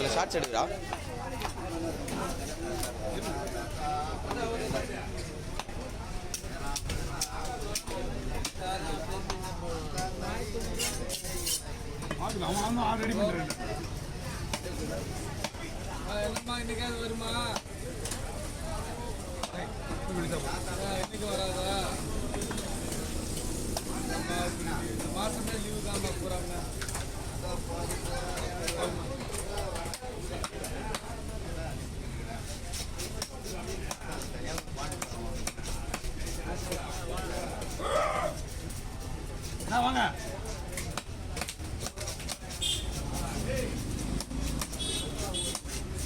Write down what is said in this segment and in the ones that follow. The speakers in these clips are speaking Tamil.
இல்லை ஷார்ட்ஸ் எடுக்கிறா அவன் ஆல்ரெடி பண்ணுறேன் என்னம்மா இன்னைக்காவது வருமா இன்னைக்கு வராதா இந்த மாசமே லீவு தான்மா போகிறாங்க வாங்க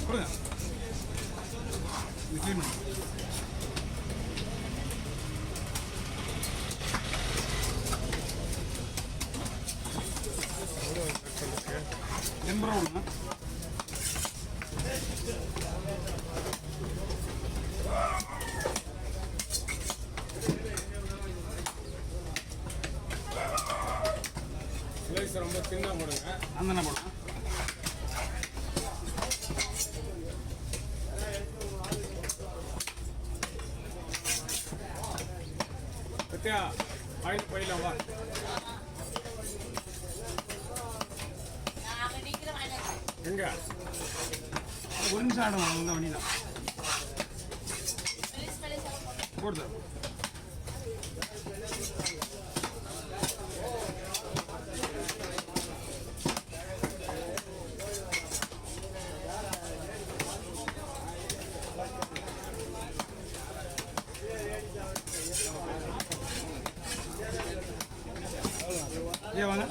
கொடுங்க இது க்ளீன் பண்ணு எண்பது ரூபா கொடுங்க ஸ்லைஸ் ரொம்ப தின்னா போடுங்க அந்த போடுங்க சத்யா ஆயில் போயிடலாம் வா எங்க ஒரு நிமிஷம் ஆடும் உங்க வண்டியில் போடுது ஏன் வாங்க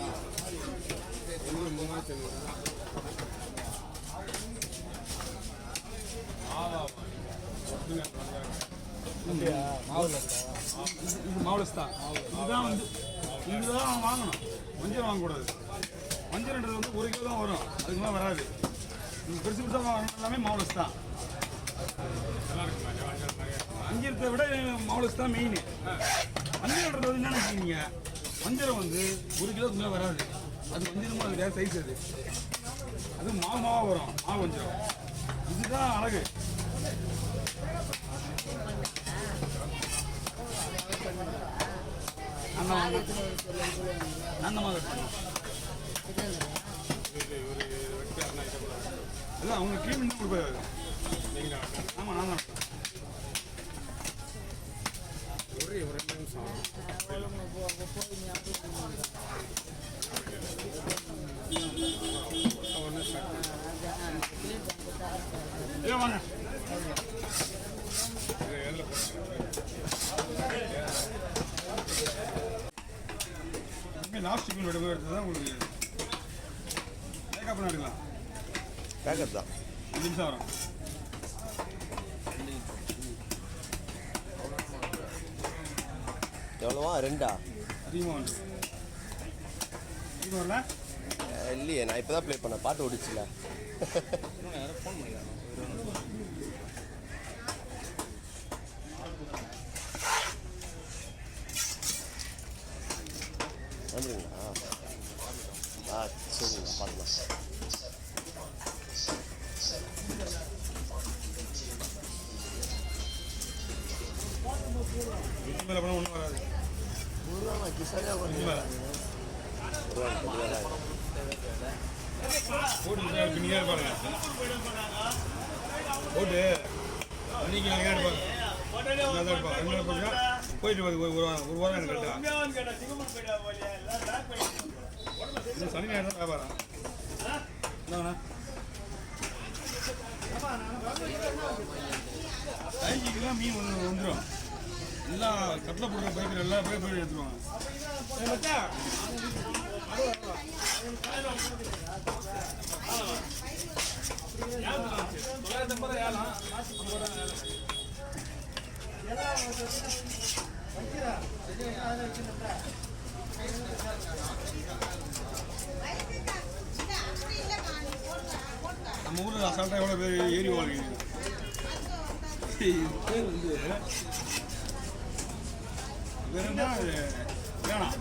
இது மாவுலஸ் தான் இதுதான் வந்து இதுதான் வாங்கணும் மஞ்சள் வாங்கக்கூடாது மஞ்சள்ன்றது வந்து 1 கிலோ தான் வரும் அதுக்கு மேலே வராது நீங்கள் பெருசு பெருசாக வாங்கணும் எல்லாமே மாவுலஸ் தான் மஞ்சளத்தை விட மாவுலஸ் தான் மெயின் மஞ்சள்ன்றது வந்து என்ன நினைக்கிறீங்க மஞ்சள் வந்து 1 கிலோக்கு மேலே வராது அது மஞ்சளும் அது வேறு சைஸ் அது மாவாக வரும் மாவு மஞ்சள் இதுதான் அழகு அந்த மாதிரி இல்லை அவங்க க்ளீன் பண்ணி கொடுப்பாரு ஆமாம் நான் தான் ஒரு 2 நிமிஷம் வாங்க லாஸ்ட் மீன் விட எடுத்து தான் உங்களுக்கு மேக்கப் எடுக்கலாம் பேக்கப் தான் 2 நிமிஷம் வரும் எவ்வளோவா 2 அதிகமாக வந்து அதிகமாக வரல இல்லையே நான் இப்போ தான் ப்ளே பண்ணேன் பாட்டு ஓடிச்சுல ஃபோன் பண்ணிக்கலாம் வந்துங்களா சரிங்க பார்க்கலாம் மேலே போனால் ஒன்றும் வராது போட்டு பின்னியாக இருப்பாங்க போட்டு அன்றைக்கி நாங்கள் இருப்பாங்க போயிட்டு ஒரு வாரம் எனக்கு சனி ஞாயிறு தான் வியாபாரம் என்னங்கண்ணா 5 கிலோ மீன் வந்துடும் எல்லாம் கட்டில் போடுற பைப்பில் எல்லா பைப்பில் எடுத்துருவாங்க நம்ம ஊரில் அசால்ட்டாக எவ்வளோ பேர் ஏறி வாழ்க்கை பேர் வந்து வேணும்னா வேணாம்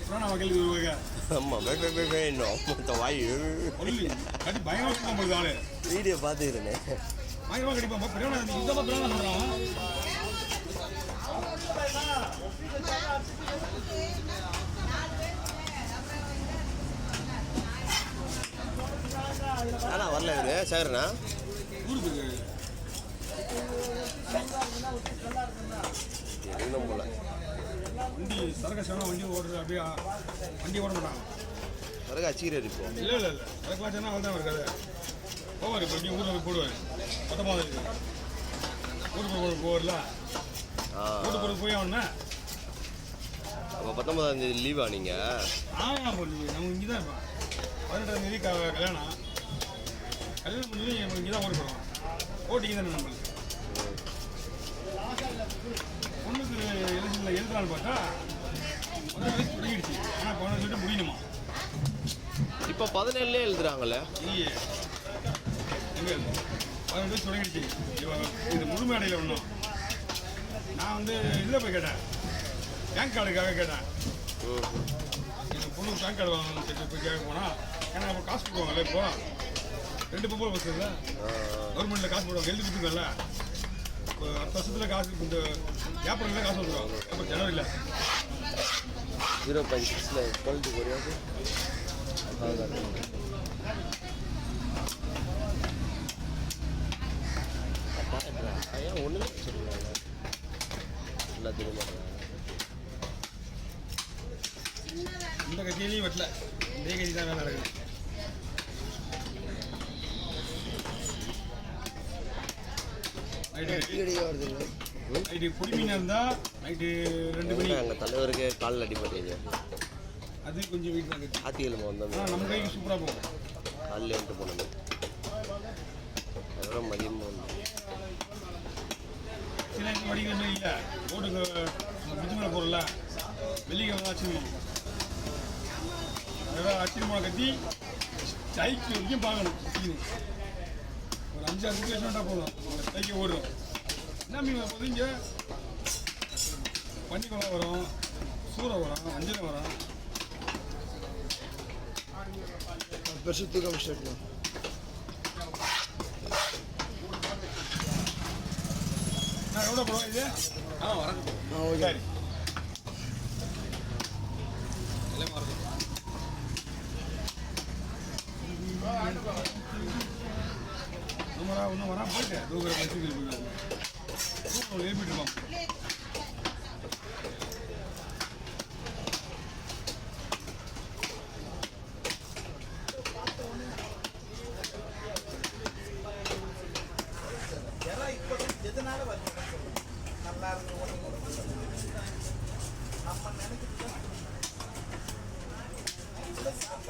வேணாம் மக்களுக்கு ஒரு வகை ஆமாம் வேணும் மொத்த வாய் சொல்லி கட்டி பயங்கரமாக இருக்கும் நம்மளுக்கு ஆளு வீடியோ பார்த்துக்கிறேனே பயங்கரமாக கடிப்பான் பிரியாணி இந்த பிரியாணி பண்ணுறான் அண்ணா வரல இவரு சேகரண்ணா ஊருக்கு இருக்கு இன்னும் போல வண்டி சரக்கு சேனா வண்டி ஓடுறது அப்படியே வண்டி ஓட மாட்டாங்க பிறகு அச்சிக்கிறார் இப்போ இல்லை இல்லை இல்லை சரக்குலாம் சேனா அவள் தான் இருக்காது போவார் இப்போ ஊரில் போய் போடுவார் மொத்தமாக இருக்கு ஊருக்கு போவார்ல ஊருக்கு போய் ஆகணும்னா அப்போ 19ஆம் தேதி லீவா நீங்கள் நம்ம இங்கே தான் இருப்போம் 18ஆம் தேதி கல்யாணம் பண்ணி நம்ம இங்கே தான் ஓடி போகிறோம் ஓட்டிங்க தானே நம்மளுக்கு பொண்ணுக்கு எலெக்ஷனில் எழுதுறான்னு பார்த்தா 1 வயசு தொடங்கிடுச்சு ஆனால் 15 சொல்லிட்டு முடியணுமா இப்போ 17 எழுதுறாங்களே இல்லையே எங்கே 15 வயசு தொடங்கிடுச்சு இது முழுமையடையில் ஒன்றும் நான் வந்து இதில் போய் கேட்டேன் பேங்க் கார்டுக்காக கேட்டேன் எங்கள் பொண்ணு பேங்க் கார்டு வாங்கணும்னு சொல்லிட்டு போய் கேட்க போனால் ஏன்னா அப்போ காசு போடுவாங்கல்ல இப்போ 2 பொம்பளை பஸ் இல்லை கவர்மெண்ட்டில் காசு போடுவாங்க எழுதி கொடுத்துருக்கல இப்போ அடுத்த வருஷத்தில் காசு இந்த ஏப்ரலில் காசு வந்துடுவாங்க அப்புறம் ஜனவரியில் 0.6 குவாலிட்டி குறையாது ஏன் ஒன்றுமே சொல்லுவாங்க நல்லா தெரியுமா இந்த கட்சியிலையும் வெட்டல இதே கட்சி தான் வேலை நடக்குது நைட்டு பொடி மீனாக இருந்தால் நைட்டு 2 மணி எங்கள் தலைவருக்கு காலில் அடிப்பட்டீங்க அது கொஞ்சம் வீட்டு தான் கட்சி ஆத்தியலுமா வந்தோம் ஆனால் நம்ம கைக்கு சூப்பராக போகும் காலில் வந்துட்டு போனோம் அதோட மதியமாக வந்தோம் சில வடிகள் இல்லை ஓட்டுக்கு பிடிச்சி மேலே போகிறல வெள்ளிக்கிழமை அச்சிருவோம் அதோட அச்சிருமா கட்டி சைக்கு வரைக்கும் பார்க்கணும் ஒரு 5-6 சுச்சுவேஷன் போதும் சைக்கு ஓடுறோம் என்ன மீன் போது இங்கே பன்னிக்குளம் வரும் சூறை வரும் அஞ்சனை வரும் பெருசு தூக்கம் ஸ்டார்ட் நான் எவ்வளோ போடுவோம் இது வரேன் சரி எல்லாமே வரணும் இன்னும் வரா போயிட்டு தூக்குற பஸ்ஸுக்கு எழுப்பிட்டு இருக்கோம்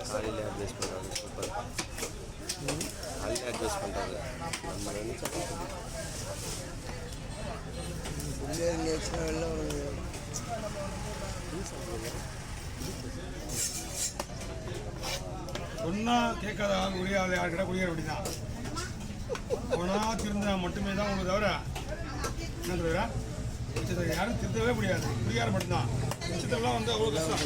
காலையில் அட்வைஸ் பண்ணுறாங்க சூப்பர் காலையில் அட்வைஸ் பண்ணுறாங்க நம்ம நினச்சா சொன்னா கேட்காத ஆள் உரியாத யார்கிட்ட குடிக்கிற அப்படிதான் போனா திருந்தா மட்டுமே தான் உங்களுக்கு தவிர என்ன தவிர மிச்சத்தை யாரும் திருத்தவே முடியாது குடியார மட்டும்தான் மிச்சத்தெல்லாம் வந்து அவ்வளோ கஷ்டம்